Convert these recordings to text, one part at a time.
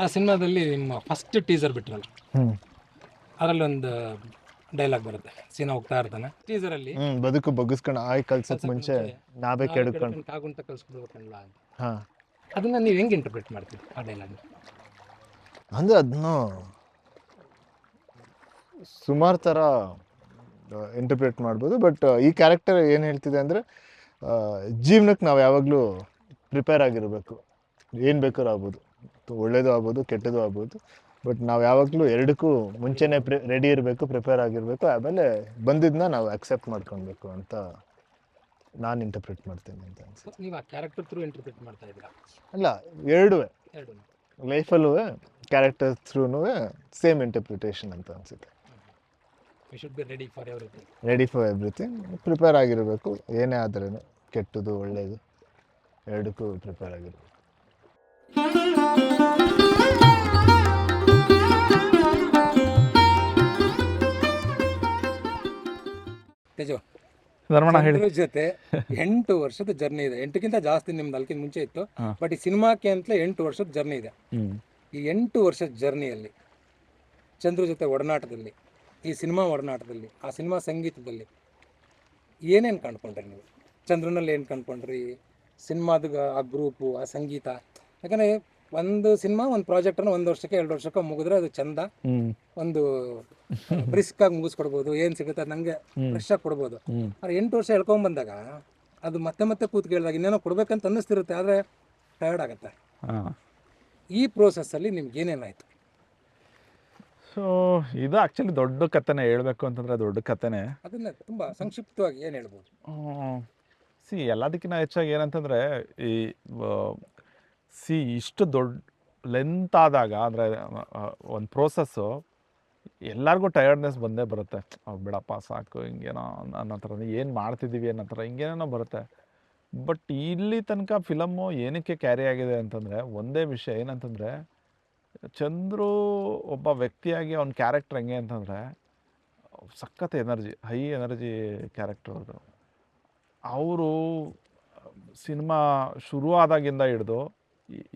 ಆ ಸಿನಿಮಾದಲ್ಲಿ ನಿಮ್ಮ ಫಸ್ಟ್ ಟೀಸರ್ ಬಿಟ್ರಲ್ಲ, ಅದರಲ್ಲಿ ಒಂದು ಡೈಲಾಗ್ ಬರುತ್ತೆ. ಸೀನಾ ಹೋಗ್ತಾ ಇರ್ತಾನೆ ಟೀಸರಲ್ಲಿ, ಬದುಕು ಬಗ್ಗಿಸ್ಕೊಂಡು ಆಯ್ ಕಲ್ಸಕ್ ಮುಂಚೆ ನಾವೇ ಕೆಡ್ಕೊಂಡು ಕಾಗುಂಟ ಕಲ್ಸ್ಬಿಡ್ಬೇಕಲ್ಲ ಅಂತ. ಹಾ, ಅದನ್ನ ನೀವು ಹೆಂಗೆ ಇಂಟರ್ಪ್ರಿಟ್ ಮಾಡ್ತೀರಿ ಆ ಡೈಲಾಗ್? ಅಂದ್ರೆ ಅದನ್ನು ಸುಮಾರು ಥರ ಇಂಟರ್ಪ್ರಿಟ್ ಮಾಡ್ಬೋದು. ಬಟ್ ಈ ಕ್ಯಾರೆಕ್ಟರ್ ಏನು ಹೇಳ್ತಿದೆ ಅಂದರೆ, ಜೀವನಕ್ಕೆ ನಾವು ಯಾವಾಗಲೂ ಪ್ರಿಪೇರ್ ಆಗಿರಬೇಕು. ಏನು ಬೇಕಾದ್ರೂ ಆಗ್ಬೋದು, ಒಳ್ಳೇದು ಆಗ್ಬೋದು, ಕೆಟ್ಟದ್ದು ಆಗ್ಬೋದು. ಬಟ್ ನಾವು ಯಾವಾಗಲೂ ಎರಡಕ್ಕೂ ಮುಂಚೆನೇ ರೆಡಿ ಇರಬೇಕು, ಪ್ರಿಪೇರ್ ಆಗಿರಬೇಕು. ಆಮೇಲೆ ಬಂದಿದ್ದನ್ನ ನಾವು ಅಕ್ಸೆಪ್ಟ್ ಮಾಡ್ಕೊಳ್ಬೇಕು ಅಂತ ನಾನು ಇಂಟರ್ಪ್ರಿಟ್ ಮಾಡ್ತೀನಿ ಅಂತ ಅನ್ಸುತ್ತೆ. ನೀವು ಆ ಕ್ಯಾರೆಕ್ಟರ್ ಥ್ರೂ ಇಂಟರ್ಪ್ರಿಟ್ ಮಾಡ್ತಾ ಇದ್ದೀರಾ? ಅಲ್ಲ, ಎರಡೂ ಎರಡು ಲೈಫಲ್ಲೂ ಕ್ಯಾರೆಕ್ಟರ್ ಥ್ರೂನೂ ಸೇಮ್ ಇಂಟರ್ಪ್ರಿಟೇಷನ್ ಅಂತ ಅನಿಸುತ್ತೆ. We should be ready for everything. Ready for everything, prepare ಆಗಿರಬೇಕು. ಏನೇ ಆದ್ರೂ ಕೆಟ್ಟದ್ದು ಒಳ್ಳೆಯದು ಎರಡಕ್ಕೂ ಪ್ರಿಪೇರ್ ಆಗಿರಬೇಕು. ತೇಜು, ಧರ್ಮಣ್ಣ ಹೇಳಿ. ಚಂದ್ರ ಜೊತೆ 8 ವರ್ಷದ ಜರ್ನಿ ಇದೆ. 8ಕ್ಕಿಂತ ಜಾಸ್ತಿ ನಿಮ್ದು ಅದಕ್ಕಿಂತ ಮುಂಚೆ ಇತ್ತು. ಬಟ್ ಈ ಸಿನಿಮಾಕ್ಕೆ ಅಂತಲೇ 8 ವರ್ಷದ ಜರ್ನಿ ಇದೆ. ಈ 8 ವರ್ಷದ ಜರ್ನಿಯಲ್ಲಿ ಚಂದ್ರ ಜೊತೆ ಒಡನಾಟದಲ್ಲಿ, ಈ ಸಿನಿಮಾ ಒಡನಾಟದಲ್ಲಿ, ಆ ಸಿನಿಮಾ ಸಂಗೀತದಲ್ಲಿ ಏನೇನು ಕಂಡ್ಕೊಂಡ್ರಿ ನೀವು? ಚಂದ್ರನಲ್ಲಿ ಏನು ಕಂಡ್ಕೊಂಡ್ರಿ? ಸಿನಿಮಾದ ಆ ಗ್ರೂಪು, ಆ ಸಂಗೀತ. ಯಾಕಂದರೆ ಒಂದು ಸಿನಿಮಾ, ಒಂದು ಪ್ರಾಜೆಕ್ಟನ್ನು 1 ವರ್ಷಕ್ಕೆ 2 ವರ್ಷಕ್ಕೆ ಮುಗಿದ್ರೆ ಅದು ಚಂದ, ಒಂದು ಬ್ರಿಸ್ಕ್ ಆಗಿ ಮುಗಿಸ್ಕೊಡ್ಬೋದು, ಏನು ಸಿಗುತ್ತೆ ಅದು ನನಗೆ ಫ್ರೆಶ್ ಆಗಿ ಕೊಡ್ಬೋದು. ಆದರೆ 8 ವರ್ಷ ಹೇಳ್ಕೊಂಬಂದಾಗ ಅದು ಮತ್ತೆ ಮತ್ತೆ ಕೂತ್ ಕೇಳಿದಾಗ ಇನ್ನೇನೋ ಕೊಡ್ಬೇಕಂತ ಅನ್ನಿಸ್ತಿರುತ್ತೆ, ಆದರೆ ಟಯರ್ಡ್ ಆಗುತ್ತೆ. ಈ ಪ್ರೋಸೆಸ್ಸಲ್ಲಿ ನಿಮ್ಗೆ ಏನೇನಾಯಿತು? ಸೊ ಇದು ಆ್ಯಕ್ಚುಲಿ ದೊಡ್ಡ ಕಥೆನೇ, ಹೇಳ್ಬೇಕು ಅಂತಂದರೆ ದೊಡ್ಡ ಕಥೆನೇ. ಅದನ್ನ ತುಂಬ ಸಂಕ್ಷಿಪ್ತವಾಗಿ ಏನು ಹೇಳ್ಬೋದು? ಎಲ್ಲದಕ್ಕಿಂತ ಹೆಚ್ಚಾಗಿ ಏನಂತಂದರೆ, ಈ ಇಷ್ಟು ದೊಡ್ಡ ಲೆಂತ್ ಆದಾಗ, ಅಂದರೆ ಒಂದು ಪ್ರೋಸೆಸ್ಸು ಎಲ್ಲರಿಗೂ ಟಯರ್ಡ್ನೆಸ್ ಬಂದೇ ಬರುತ್ತೆ. ಬಿಡಪ್ಪ ಸಾಕು, ಹಿಂಗೇನೋ ಅನ್ನೋ ಥರ, ಏನು ಮಾಡ್ತಿದ್ದೀವಿ ಅನ್ನೋ ಥರ ಹಿಂಗೇನೋ ಬರುತ್ತೆ. ಬಟ್ ಇಲ್ಲಿ ತನಕ ಫಿಲಮ್ಮು ಏನಕ್ಕೆ ಕ್ಯಾರಿ ಆಗಿದೆ ಅಂತಂದರೆ, ಒಂದೇ ವಿಷಯ ಏನಂತಂದರೆ, ಚಂದ್ರು ಒಬ್ಬ ವ್ಯಕ್ತಿಯಾಗಿ ಅವ್ನ ಕ್ಯಾರೆಕ್ಟರ್ ಹೆಂಗೆ ಅಂತಂದರೆ, ಸಖತ್ ಎನರ್ಜಿ, ಹೈ ಎನರ್ಜಿ ಕ್ಯಾರೆಕ್ಟರ್ ಅದು. ಅವರು ಸಿನಿಮಾ ಶುರುವಾದಾಗಿಂದ ಹಿಡಿದು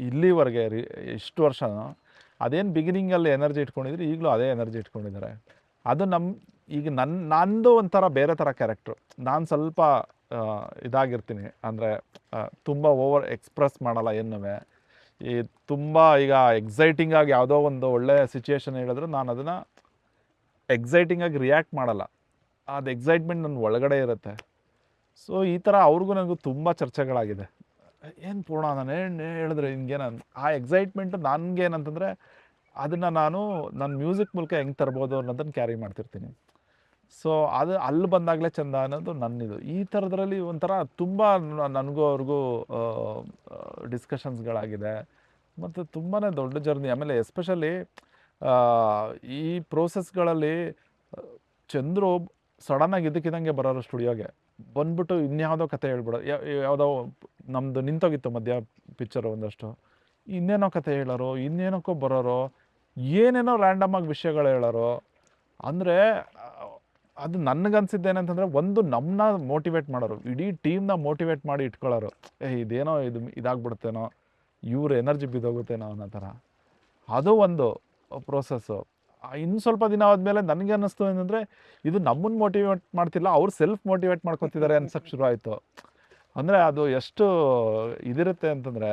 ಇಲ್ಲಿವರೆಗೆ ಇಷ್ಟು ವರ್ಷ ಅದೇನು ಬಿಗಿನಿಂಗಲ್ಲಿ ಎನರ್ಜಿ ಇಟ್ಕೊಂಡಿದ್ರು, ಈಗಲೂ ಅದೇ ಎನರ್ಜಿ ಇಟ್ಕೊಂಡಿದ್ದಾರೆ. ಅದು ಈಗ ನಂದು ಒಂಥರ ಬೇರೆ ಥರ ಕ್ಯಾರೆಕ್ಟ್ರು. ನಾನು ಸ್ವಲ್ಪ ಇದಾಗಿರ್ತೀನಿ, ಅಂದರೆ ತುಂಬ ಓವರ್ ಎಕ್ಸ್ಪ್ರೆಸ್ ಮಾಡಲ್ಲ ಏನುವೆ. ಈ ತುಂಬ ಈಗ ಎಕ್ಸೈಟಿಂಗಾಗಿ ಯಾವುದೋ ಒಂದು ಒಳ್ಳೆ ಸಿಚುಯೇಷನ್ ಹೇಳಿದ್ರು ನಾನು ಅದನ್ನು ಎಕ್ಸೈಟಿಂಗಾಗಿ ರಿಯಾಕ್ಟ್ ಮಾಡಲ್ಲ. ಅದು ಎಕ್ಸೈಟ್ಮೆಂಟ್ ನನ್ನ ಒಳಗಡೆ ಇರುತ್ತೆ. ಸೊ ಈ ಥರ ಅವ್ರಿಗೂ ನನಗೂ ತುಂಬ ಚರ್ಚೆಗಳಾಗಿದೆ. ಏನು ಪೂರ್ಣ ನಾನು ಹೇಳಿದ್ರೆ ಹಿಂಗೇನ, ಆ ಎಕ್ಸೈಟ್ಮೆಂಟು ನನಗೇನಂತಂದರೆ, ಅದನ್ನು ನನ್ನ ಮ್ಯೂಸಿಕ್ ಮೂಲಕ ಹೆಂಗೆ ತರ್ಬೋದು ಅನ್ನೋದನ್ನು ಕ್ಯಾರಿ ಮಾಡ್ತಿರ್ತೀನಿ. ಸೊ ಅದು ಅಲ್ಲಿ ಬಂದಾಗಲೇ ಚಂದ ಅನ್ನೋದು ನನ್ನಿದು. ಈ ಥರದ್ರಲ್ಲಿ ಒಂಥರ ತುಂಬ ನನಗೂ ಅವ್ರಿಗೂ ಡಿಸ್ಕಷನ್ಸ್ಗಳಾಗಿದೆ, ಮತ್ತು ತುಂಬಾ ದೊಡ್ಡ ಜರ್ನಿ. ಆಮೇಲೆ ಎಸ್ಪೆಷಲಿ ಈ ಪ್ರೋಸೆಸ್ಗಳಲ್ಲಿ ಚಂದ್ರು ಸಡನ್ನಾಗಿ ಇದ್ದಕ್ಕಿದ್ದಂಗೆ ಬರೋರು ಸ್ಟುಡಿಯೋಗೆ ಬಂದ್ಬಿಟ್ಟು ಇನ್ಯಾವುದೋ ಕತೆ ಹೇಳ್ಬಿಡೋ, ಯಾವುದೋ ನಮ್ಮದು ನಿಂತೋಗಿತ್ತು ಮಧ್ಯ ಪಿಕ್ಚರು ಒಂದಷ್ಟು, ಇನ್ನೇನೋ ಕತೆ ಹೇಳೋರು, ಇನ್ನೇನಕ್ಕೋ ಬರೋರು, ಏನೇನೋ ರ್ಯಾಂಡಮಾಗಿ ವಿಷಯಗಳು ಹೇಳೋರು. ಅಂದರೆ ಅದು ನನಗನ್ಸಿದ್ದೇನಂತಂದರೆ, ಒಂದು ನಮ್ಮನ್ನ ಮೋಟಿವೇಟ್ ಮಾಡೋರು, ಇಡೀ ಟೀಮ್ನ ಮೋಟಿವೇಟ್ ಮಾಡಿ ಇಟ್ಕೊಳ್ಳೋರು. ಇದೇನೋ ಇದಾಗ್ಬಿಡುತ್ತೇನೋ, ಇವ್ರ ಎನರ್ಜಿ ಬಿದ್ದೋಗುತ್ತೇನೋ ಅನ್ನೋ ಥರ. ಅದು ಒಂದು ಪ್ರೋಸೆಸ್ಸು. ಇನ್ನು ಸ್ವಲ್ಪ ದಿನ ಆದಮೇಲೆ ನನಗೆ ಅನ್ನಿಸ್ತು ಏನಂದರೆ, ಇದು ನಮ್ಮನ್ನು ಮೋಟಿವೇಟ್ ಮಾಡ್ತಿಲ್ಲ, ಅವ್ರು ಸೆಲ್ಫ್ ಮೋಟಿವೇಟ್ ಮಾಡ್ಕೊತಿದ್ದಾರೆ ಅನ್ಸೋಕ್ಕೆ ಶುರು ಆಯಿತು. ಅಂದರೆ ಅದು ಎಷ್ಟು ಇದಿರುತ್ತೆ ಅಂತಂದರೆ,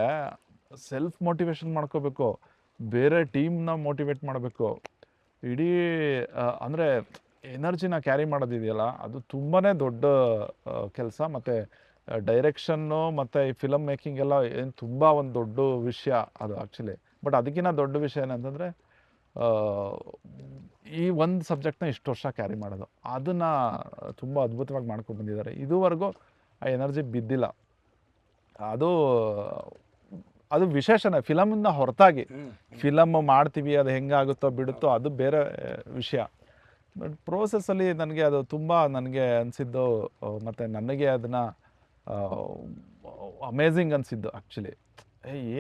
ಸೆಲ್ಫ್ ಮೋಟಿವೇಶನ್ ಮಾಡ್ಕೋಬೇಕು, ಬೇರೆ ಟೀಮ್ನ ಮೋಟಿವೇಟ್ ಮಾಡಬೇಕು. ಇಡೀ ಅಂದರೆ ಎನರ್ಜಿನ ಕ್ಯಾರಿ ಮಾಡೋದಿದೆಯಲ್ಲ, ಅದು ತುಂಬಾ ದೊಡ್ಡ ಕೆಲಸ. ಮತ್ತು ಡೈರೆಕ್ಷನ್ನು ಮತ್ತು ಈ ಫಿಲಮ್ ಮೇಕಿಂಗ್ ಎಲ್ಲ ಏನು ತುಂಬ ಒಂದು ದೊಡ್ಡ ವಿಷಯ ಅದು ಆ್ಯಕ್ಚುಲಿ. ಬಟ್ ಅದಕ್ಕಿಂತ ದೊಡ್ಡ ವಿಷಯ ಏನಂತಂದರೆ, ಈ ಒಂದು ಸಬ್ಜೆಕ್ಟ್ನ ಇಷ್ಟು ವರ್ಷ ಕ್ಯಾರಿ ಮಾಡೋದು, ಅದನ್ನು ತುಂಬ ಅದ್ಭುತವಾಗಿ ಮಾಡ್ಕೊಂಡು ಬಂದಿದ್ದಾರೆ. ಇದುವರೆಗೂ ಆ ಎನರ್ಜಿ ಬಿದ್ದಿಲ್ಲ. ಅದು ವಿಶೇಷನೇ. ಫಿಲಮಿಂದ ಹೊರತಾಗಿ ಫಿಲಮ್ ಮಾಡ್ತೀವಿ, ಅದು ಹೆಂಗಾಗುತ್ತೋ ಬಿಡುತ್ತೋ ಅದು ಬೇರೆ ವಿಷಯ. ಬಟ್ ಪ್ರೋಸೆಸ್ಸಲ್ಲಿ ನನಗೆ ಅದು ತುಂಬ ನನಗೆ ಅನಿಸಿದ್ದು, ಮತ್ತು ನನಗೆ ಅದನ್ನು ಅಮೇಝಿಂಗ್ ಅನಿಸಿದ್ದು ಆ್ಯಕ್ಚುಲಿ.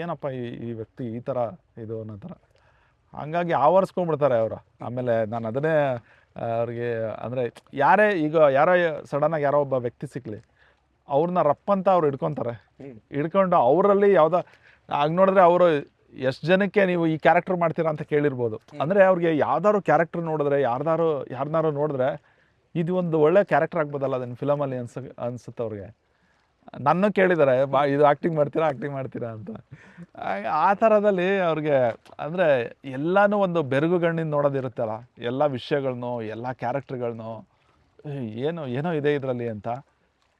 ಏನಪ್ಪ ಈ ವ್ಯಕ್ತಿ ಈ ಥರ ಇದು ಅನ್ನೋ ಥರ. ಹಂಗಾಗಿ ಆವರಿಸ್ಕೊಂಡ್ಬಿಡ್ತಾರೆ ಅವರು. ಆಮೇಲೆ ನಾನು ಅದನ್ನೇ ಅವ್ರಿಗೆ, ಅಂದರೆ ಯಾರೋ ಸಡನ್ನಾಗಿ ಯಾರೋ ಒಬ್ಬ ವ್ಯಕ್ತಿ ಸಿಕ್ಕಲಿ, ಅವ್ರನ್ನ ರಪ್ಪಂತ ಅವ್ರು ಹಿಡ್ಕೊತಾರೆ. ಹಿಡ್ಕೊಂಡು ಅವರಲ್ಲಿ ಯಾವುದೋ ಆಗ ನೋಡಿದ್ರೆ ಅವರು ಎಷ್ಟು ಜನಕ್ಕೆ ನೀವು ಈ ಕ್ಯಾರೆಕ್ಟರ್ ಮಾಡ್ತೀರಾ ಅಂತ ಕೇಳಿರ್ಬೋದು. ಅಂದರೆ ಅವ್ರಿಗೆ ಯಾವ್ದಾದ್ರು ಕ್ಯಾರೆಕ್ಟರ್ ನೋಡಿದ್ರೆ ಯಾರನ್ನಾರು ನೋಡಿದ್ರೆ ಇದು ಒಂದು ಒಳ್ಳೆ ಕ್ಯಾರೆಕ್ಟರ್ ಆಗ್ಬೋದಲ್ಲ ಅದನ್ನು ಫಿಲಮಲ್ಲಿ ಅನ್ಸುತ್ತೆ ಅವ್ರಿಗೆ. ನನ್ನ ಕೇಳಿದ್ದಾರೆ ಇದು ಆ್ಯಕ್ಟಿಂಗ್ ಮಾಡ್ತೀರಾ ಅಂತ. ಆ ಥರದಲ್ಲಿ ಅವ್ರಿಗೆ ಅಂದರೆ ಎಲ್ಲನೂ ಒಂದು ಬೆರಗುಗಣ್ಣಿಂದ ನೋಡೋದಿರುತ್ತಲ್ಲ, ಎಲ್ಲ ವಿಷಯಗಳ್ನು ಎಲ್ಲ ಕ್ಯಾರೆಕ್ಟರ್ಗಳ್ನು ಏನೋ ಇದೆ ಇದರಲ್ಲಿ ಅಂತ.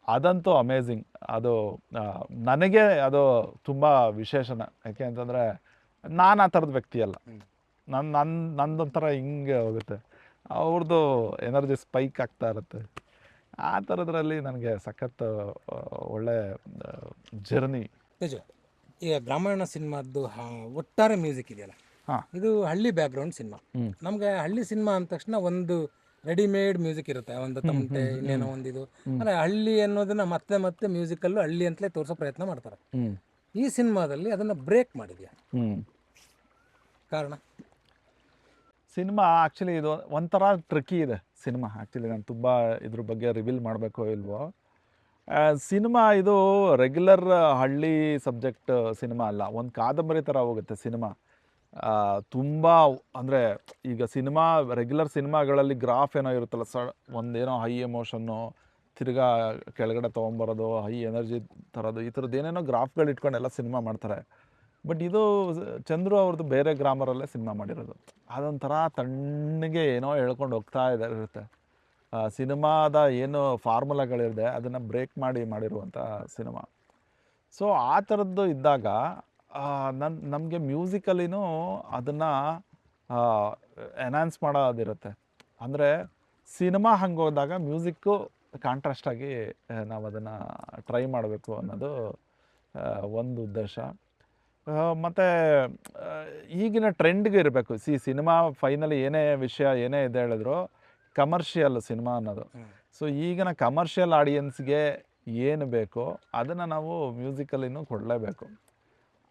ಅದಂತೂ ಅಮೇಝಿಂಗ್. ಅದು ನನಗೆ ಅದು ತುಂಬ ವಿಶೇಷನ. ಯಾಕೆ ಅಂತಂದರೆ ನಾನು ಆ ಥರದ ವ್ಯಕ್ತಿ ಅಲ್ಲ. ನಂದೊಂಥರ ಹಿಂಗೆ ಹೋಗುತ್ತೆ, ಅವ್ರದ್ದು ಎನರ್ಜಿ ಸ್ಪೈಕ್ ಆಗ್ತಾ ಇರುತ್ತೆ. ಆ ಥರದ್ರಲ್ಲಿ ನನಗೆ ಸಖತ್ ಒಳ್ಳೆ ಜರ್ನಿ. ತೇಜು, ಈಗ ಗ್ರಾಮಾಯಣ ಸಿನಿಮಾದ್ದು ಒಟ್ಟಾರೆ ಮ್ಯೂಸಿಕ್ ಇದೆಯಲ್ಲ, ಹಾಂ. ಇದು ಹಳ್ಳಿ ಬ್ಯಾಕ್ಗ್ರೌಂಡ್ ಸಿನಿಮಾ. ನಮಗೆ ಹಳ್ಳಿ ಸಿನಿಮಾ ಅಂದ ತಕ್ಷಣ ಒಂದು ರೆಡಿಮೇಡ್ ಮ್ಯೂಸಿಕ್ ಇರುತ್ತೆ, ಒಂದು ತಮಟೆ ಇನ್ನೇನೋ ಒಂದಿದು. ಅಂದರೆ ಹಳ್ಳಿ ಅನ್ನೋದನ್ನ ಮತ್ತೆ ಮ್ಯೂಸಿಕಲ್ಲೂ ಹಳ್ಳಿ ಅಂತಲೇ ತೋರಿಸೋ ಪ್ರಯತ್ನ ಮಾಡ್ತಾರೆ. ಈ ಸಿನಿಮಾದಲ್ಲಿ ಅದನ್ನು ಬ್ರೇಕ್ ಮಾಡಿದ್ಯಾ? ಕಾರಣ? ಸಿನಿಮಾ ಆ್ಯಕ್ಚುಲಿ ಇದು ಒಂಥರ ಟ್ರಿಕ್ಕಿ ಇದೆ ಸಿನಿಮಾ. ಆ್ಯಕ್ಚುಲಿ ನಾನು ತುಂಬ ಇದ್ರ ಬಗ್ಗೆ ರಿವೀಲ್ ಮಾಡಬೇಕೋ ಇಲ್ವೋ. ಸಿನಿಮಾ ಇದು ರೆಗ್ಯುಲರ್ ಹಳ್ಳಿ ಸಬ್ಜೆಕ್ಟ್ ಸಿನಿಮಾ ಅಲ್ಲ, ಒಂದು ಕಾದಂಬರಿ ಥರ ಹೋಗುತ್ತೆ ಸಿನಿಮಾ. ತುಂಬ ಅಂದರೆ ಈಗ ರೆಗ್ಯುಲರ್ ಸಿನಿಮಾಗಳಲ್ಲಿ ಗ್ರಾಫ್ ಏನೋ ಇರುತ್ತಲ್ಲ, ಒಂದೇನೋ ಹೈ ಎಮೋಷನ್ನು, ತಿರ್ಗಾ ಕೆಳಗಡೆ ತೊಗೊಂಬರೋದು, ಹೈ ಎನರ್ಜಿ ತರೋದು, ಈ ಥರದ್ದು ಏನೇನೋ ಗ್ರಾಫ್ಗಳು ಇಟ್ಕೊಂಡೆಲ್ಲ ಸಿನಿಮಾ ಮಾಡ್ತಾರೆ. ಬಟ್ ಇದು ಚಂದ್ರು ಅವ್ರದ್ದು ಬೇರೆ ಗ್ರಾಮರಲ್ಲೇ ಸಿನಿಮಾ ಮಾಡಿರೋದು. ಅದೊಂಥರ ತಣ್ಣಗೆ ಏನೋ ಹೇಳ್ಕೊಂಡು ಹೋಗ್ತಾ ಇರುತ್ತೆ. ಸಿನಿಮಾದ ಏನು ಫಾರ್ಮುಲಾಗಳಿದೆ ಅದನ್ನು ಬ್ರೇಕ್ ಮಾಡಿರುವಂಥ ಸಿನಿಮಾ. ಸೊ ಆ ಥರದ್ದು ಇದ್ದಾಗ ನಮಗೆ ಮ್ಯೂಸಿಕಲ್ಲಿನೂ ಅದನ್ನು ಎನ್ಹಾನ್ಸ್ ಮಾಡೋದಿರುತ್ತೆ. ಅಂದರೆ ಸಿನಿಮಾ ಹಂಗೆ ಹೋದಾಗ ಮ್ಯೂಸಿಕ್ಕು ಕಾಂಟ್ರಾಸ್ಟಾಗಿ ನಾವು ಅದನ್ನು ಟ್ರೈ ಮಾಡಬೇಕು ಅನ್ನೋದು ಒಂದು ಉದ್ದೇಶ. ಮತ್ತು ಈಗಿನ ಟ್ರೆಂಡ್ಗೆ ಇರಬೇಕು. ಸಿನಿಮಾ ಫೈನಲಿ ಏನೇ ವಿಷಯ ಏನೇ ಇದೆ ಹೇಳಿದ್ರು ಕಮರ್ಷಿಯಲ್ ಸಿನಿಮಾ ಅನ್ನೋದು. ಸೊ ಈಗಿನ ಕಮರ್ಷಿಯಲ್ ಆಡಿಯನ್ಸ್ಗೆ ಏನು ಬೇಕೋ ಅದನ್ನು ನಾವು ಮ್ಯೂಸಿಕಲ್ಲಿನೂ ಕೊಡಲೇಬೇಕು.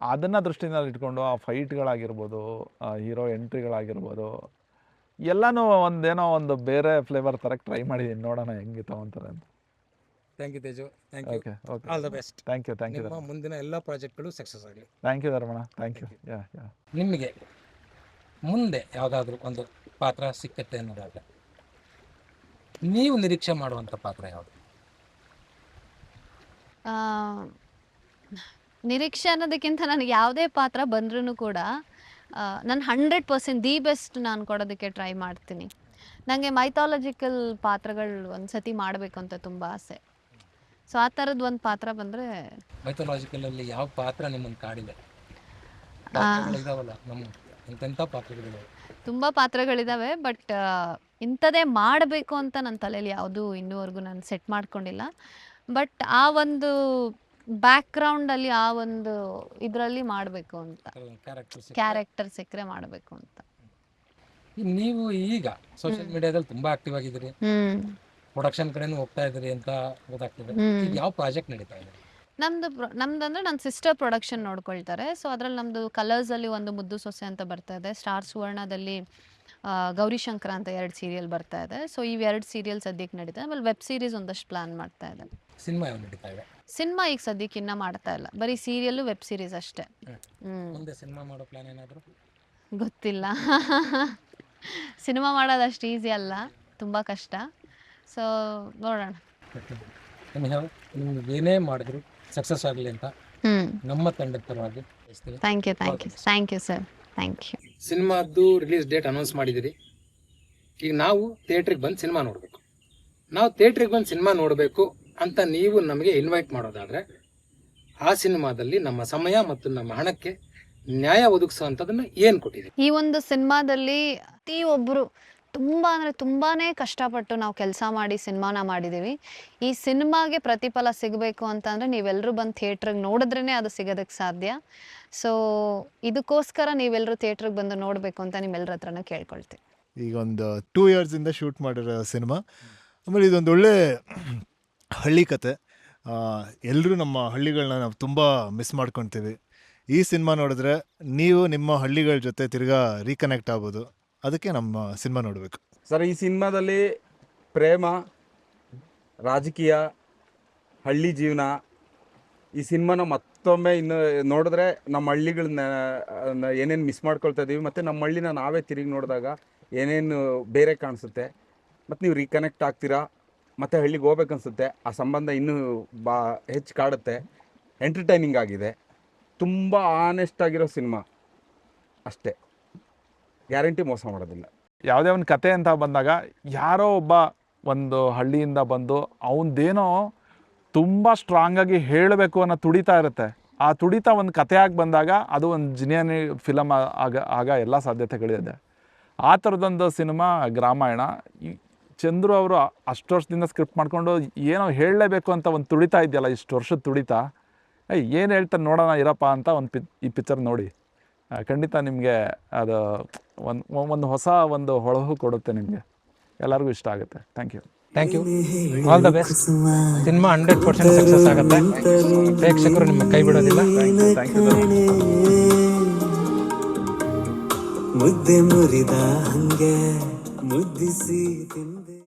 ಅದನ್ನು ದೃಷ್ಟಿನಲ್ಲಿ ಇಟ್ಕೊಂಡು ಆ ಫೈಟ್ಗಳಾಗಿರ್ಬೋದು, ಹೀರೋ ಎಂಟ್ರಿಗಳಾಗಿರ್ಬೋದು, ಎಲ್ಲನೂ ಒಂದೇನೋ ಒಂದು ಬೇರೆ ಫ್ಲೇವರ್ ಥರಕ್ಕೆ ಟ್ರೈ ಮಾಡಿದ್ದೀನಿ. ನೋಡೋಣ ಹೆಂಗೆ ತಗೊಂತಾರೆ ಅಂತ. Thank you Teju, thank you, okay all the best. Thank you ನಿಮ್ಮ ಮುಂದಿನ ಎಲ್ಲ ಪ್ರಾಜೆಕ್ಟ್ಗಳು ಸಕ್ಸಸ್ ಆಗಲಿ. Thank you Dharmanna, thank you. ನಿಮಗೆ ಮುಂದೆ ಯಾವುದಾದ್ರೂ ಒಂದು ಪಾತ್ರ ಸಿಕ್ಕತ್ತೆ ಅನ್ನೋದಾದರೆ ನೀವು ನಿರೀಕ್ಷೆ ಮಾಡುವಂಥ ಪಾತ್ರ ಯಾವುದು? ನಿರೀಕ್ಷೆ ಅನ್ನೋದಕ್ಕಿಂತ ನನಗೆ ಯಾವುದೇ ಪಾತ್ರ ಬಂದ್ರೂ ಕೂಡ ನಾನು 100% ದಿ ಬೆಸ್ಟ್ ನಾನು ಕೊಡೋದಕ್ಕೆ ಟ್ರೈ ಮಾಡ್ತೀನಿ. ನನಗೆ ಮೈಥಾಲಜಿಕಲ್ ಪಾತ್ರಗಳು ಒಂದು ಸತಿ ಮಾಡಬೇಕು ಅಂತ ತುಂಬ ಆಸೆ. ಸೊ ಆ ಥರದ್ದು ಒಂದು ಪಾತ್ರ ಬಂದರೆ. ಮೈಥಾಲಜಿಕಲಲ್ಲಿ ಯಾವ ಪಾತ್ರ ನಿಮ್ಮನ್ನು ಕಾಡಿದೆ? ಇದಾವಲ್ಲ ನಮ್ಮ ಎಂತೆಂಥ ಪಾತ್ರಗಳಿದಾವೆ, ತುಂಬ ಪಾತ್ರಗಳಿದ್ದಾವೆ. ಬಟ್ ಇಂಥದ್ದೇ ಮಾಡಬೇಕು ಅಂತ ನನ್ನ ತಲೆಯಲ್ಲಿ ಯಾವುದೂ ಇನ್ನೂವರೆಗೂ ನಾನು ಸೆಟ್ ಮಾಡ್ಕೊಂಡಿಲ್ಲ. ಬಟ್ ಆ ಒಂದು ಬ್ಯಾಕ್ಗ್ರೌಂಡಲ್ಲಿ ಆ ಒಂದು ಇದರಲ್ಲಿ ಮಾಡಬೇಕು ಅಂತ, ಕ್ಯಾರೆಕ್ಟರ್ ಸಿಕ್ಕರೆ ಮಾಡಬೇಕು ಅಂತ. ನೀವು ಈಗ ಸೋಷಿಯಲ್ ಮೀಡಿಯಾದಲ್ಲಿ ತುಂಬಾ ಆಕ್ಟಿವ್ ಆಗಿದ್ದೀರಿ, ಪ್ರೊಡಕ್ಷನ್ ಕಡೆನೂ ಹೋಗ್ತಾ ಇದ್ದೀರಿ ಅಂತ ಗೊತ್ತಾಗ್ತದೆ. ಈಗ ಯಾವ ಪ್ರಾಜೆಕ್ಟ್ ನಡೀತಾ ಇದೆ? ನಮ್ದಂದ್ರೆ ನನ್ನ ಸಿಸ್ಟರ್ ಪ್ರೊಡಕ್ಷನ್ ನೋಡ್ಕೊಳ್ತಾರೆ. ಸೊ ಅದ್ರಲ್ಲಿ ನಮ್ಮದು ಕಲರ್ಸಲ್ಲಿ ಒಂದು ಮುದ್ದು ಸೊಸೆ ಅಂತ ಬರ್ತಾ ಇದೆ. ಸ್ಟಾರ್ ಸುವರ್ಣದಲ್ಲಿ ಗೌರಿಶಂಕರ ಅಂತ 2 ಸೀರಿಯಲ್ ಬರ್ತಾ ಇದೆ. ಸೊ ಇವು 2 ಸೀರಿಯಲ್ ಸದ್ಯಕ್ಕೆ ನಡೀತಾ ಇದೆ. ಆಮೇಲೆ ವೆಬ್ ಸೀರೀಸ್ ಒಂದಷ್ಟು ಪ್ಲಾನ್ ಮಾಡ್ತಾ ಇದೆ. ಸಿನಿಮಾ ಯಾವ ನಡೀತಾ ಇದೆ? ಸಿನಿಮಾ ಈಗ ಸದ್ಯಕ್ಕೆ ಇನ್ನೂ ಮಾಡ್ತಾ ಇಲ್ಲ, ಬರೀ ಸೀರಿಯಲ್ಲು ವೆಬ್ ಸೀರೀಸ್ ಅಷ್ಟೇ. ಮುಂದೆ ಸಿನಿಮಾ ಮಾಡೋ ಪ್ಲಾನ್ ಏನಾದರೂ? ಗೊತ್ತಿಲ್ಲ. ಸಿನಿಮಾ ಮಾಡೋದು ಅಷ್ಟು ಈಸಿ ಅಲ್ಲ, ತುಂಬ ಕಷ್ಟ. ಸೊ ನೋಡೋಣ. ನಿಮ್ಗೆ ಏನೇ ಮಾಡಿದ್ರು ಸಕ್ಸಸ್ ಆಗಲಿ ಅಂತ ನಮ್ಮ ತಂಡದ ಪರವಾಗಿ thank you sir, thank you. ಸಿನಿಮಾದ್ದು ರಿಲೀಸ್ ಡೇಟ್ ಅನೌನ್ಸ್ ಮಾಡಿದಿರಿ. ಈಗ ನಾವು ಥಿಯೇಟ್ರಿಗೆ ಬಂದು ಸಿನಿಮಾ ನೋಡಬೇಕು. ನಾವು ಥಿಯೇಟ್ರಿಗೆ ಬಂದು ಸಿನಿಮಾ ನೋಡಬೇಕು ಅಂತ ನೀವು ನಮಗೆ ಇನ್ವೈಟ್ ಮಾಡೋದಾದರೆ ಆ ಸಿನಿಮಾದಲ್ಲಿ ನಮ್ಮ ಸಮಯ ಮತ್ತು ನಮ್ಮ ಹಣಕ್ಕೆ ನ್ಯಾಯ ಒದಗಿಸುವಂಥದ್ದನ್ನು ಏನು ಕೊಟ್ಟಿದೆ? ಈ ಒಂದು ಸಿನಿಮಾದಲ್ಲಿ ಪ್ರತಿಯೊಬ್ಬರು ತುಂಬ ಅಂದರೆ ತುಂಬಾ ಕಷ್ಟಪಟ್ಟು ನಾವು ಕೆಲಸ ಮಾಡಿ ಸಿನಿಮಾನ ಮಾಡಿದ್ದೀವಿ. ಈ ಸಿನಿಮಾಗೆ ಪ್ರತಿಫಲ ಸಿಗಬೇಕು ಅಂತಂದರೆ ನೀವೆಲ್ಲರೂ ಬಂದು ಥಿಯೇಟ್ರಿಗೆ ನೋಡಿದ್ರೇ ಅದು ಸಿಗೋದಕ್ಕೆ ಸಾಧ್ಯ. ಸೊ ಇದಕ್ಕೋಸ್ಕರ ನೀವೆಲ್ಲರೂ ಥಿಯೇಟ್ರಿಗೆ ಬಂದು ನೋಡಬೇಕು ಅಂತ ನಿಮ್ಮೆಲ್ಲರ ಹತ್ರನೂ ಕೇಳ್ಕೊಳ್ತೀವಿ. ಈಗ ಒಂದು 2 ಇಯರ್ಸಿಂದ ಶೂಟ್ ಮಾಡಿರೋ ಸಿನಿಮಾ. ಆಮೇಲೆ ಇದೊಂದು ಒಳ್ಳೆ ಹಳ್ಳಿ ಕತೆ. ಎಲ್ಲರೂ ನಮ್ಮ ಹಳ್ಳಿಗಳನ್ನ ನಾವು ತುಂಬ ಮಿಸ್ ಮಾಡ್ಕೊತೀವಿ. ಈ ಸಿನಿಮಾ ನೋಡಿದ್ರೆ ನೀವು ನಿಮ್ಮ ಹಳ್ಳಿಗಳ ಜೊತೆ ತಿರ್ಗಾ ರೀಕನೆಕ್ಟ್ ಆಗ್ಬೋದು. ಅದಕ್ಕೆ ನಮ್ಮ ಸಿನಿಮಾ ನೋಡಬೇಕು ಸರ್. ಈ ಸಿನಿಮಾದಲ್ಲಿ ಪ್ರೇಮ, ರಾಜಕೀಯ, ಹಳ್ಳಿ ಜೀವನ ಈ ಸಿನಿಮಾನ ಮತ್ತೊಮ್ಮೆ ಇನ್ನು ನೋಡಿದ್ರೆ ನಮ್ಮ ಹಳ್ಳಿಗಳನ್ನ ಏನೇನು ಮಿಸ್ ಮಾಡ್ಕೊಳ್ತಾ ಇದೀವಿ, ಮತ್ತು ನಮ್ಮ ಹಳ್ಳಿನ ನಾವೇ ತಿರುಗಿ ನೋಡಿದಾಗ ಏನೇನು ಬೇರೆ ಕಾಣಿಸುತ್ತೆ, ಮತ್ತು ನೀವು ರೀಕನೆಕ್ಟ್ ಆಗ್ತೀರಾ, ಮತ್ತು ಹಳ್ಳಿಗೆ ಹೋಗ್ಬೇಕನ್ಸುತ್ತೆ. ಆ ಸಂಬಂಧ ಇನ್ನೂ ಹೆಚ್ಚು ಕಾಡುತ್ತೆ. ಎಂಟರ್ಟೈನಿಂಗ್ ಆಗಿದೆ, ತುಂಬ ಆನೆಸ್ಟ್ ಆಗಿರೋ ಸಿನಿಮಾ ಅಷ್ಟೇ, ಗ್ಯಾರಂಟಿ ಮೋಸ ಮಾಡೋದಿಲ್ಲ. ಯಾವುದೇ ಒಂದು ಕತೆ ಅಂತ ಬಂದಾಗ ಯಾರೋ ಒಬ್ಬ ಒಂದು ಹಳ್ಳಿಯಿಂದ ಬಂದು ಅವನದೇನೋ ತುಂಬ ಸ್ಟ್ರಾಂಗಾಗಿ ಹೇಳಬೇಕು ಅನ್ನೋ ತುಡಿತಾ ಇರುತ್ತೆ. ಆ ತುಡಿತ ಒಂದು ಕಥೆಯಾಗಿ ಬಂದಾಗ ಅದು ಒಂದು ಜಿನಿಯನ್ ಫಿಲಮ್ ಆಗ ಎಲ್ಲ ಸಾಧ್ಯತೆಗಳಿದೆ. ಆ ಥರದೊಂದು ಸಿನಿಮಾ ಗ್ರಾಮಾಯಣ. ಈ ಚಂದ್ರು ಅವರು ಅಷ್ಟು ವರ್ಷದಿಂದ ಸ್ಕ್ರಿಪ್ಟ್ ಮಾಡ್ಕೊಂಡು ಏನೋ ಹೇಳಲೇಬೇಕು ಅಂತ ಒಂದು ತುಡಿತಾ ಇದೆಯಲ್ಲ, ಇಷ್ಟು ವರ್ಷದ ತುಡಿತ, ಏನು ಹೇಳ್ತಾರೆ ನೋಡೋಣ ಇರಪ್ಪ ಅಂತ ಈ ಪಿಕ್ಚರ್ ನೋಡಿ. ಖಂಡಿತ ನಿಮಗೆ ಅದು ಒಂದು ಹೊಸ ಒಂದು ಹೊಳಹು ಕೊಡುತ್ತೆ, ನಿಮಗೆ ಎಲ್ಲರಿಗೂ ಇಷ್ಟ ಆಗುತ್ತೆ. Thank you. All the best. Cinema 100% success ಆಗುತ್ತೆ. ಪ್ರೇಕ್ಷಕರು ನಿಮ್ಮ ಕೈ ಬಿಡೋದಿಲ್ಲ. Thank you. ಮುದ್ದೆ ಮುರಿದ ಹಂಗೆ ಮುದ್ದಿಸಿ ತಿಂದೆ.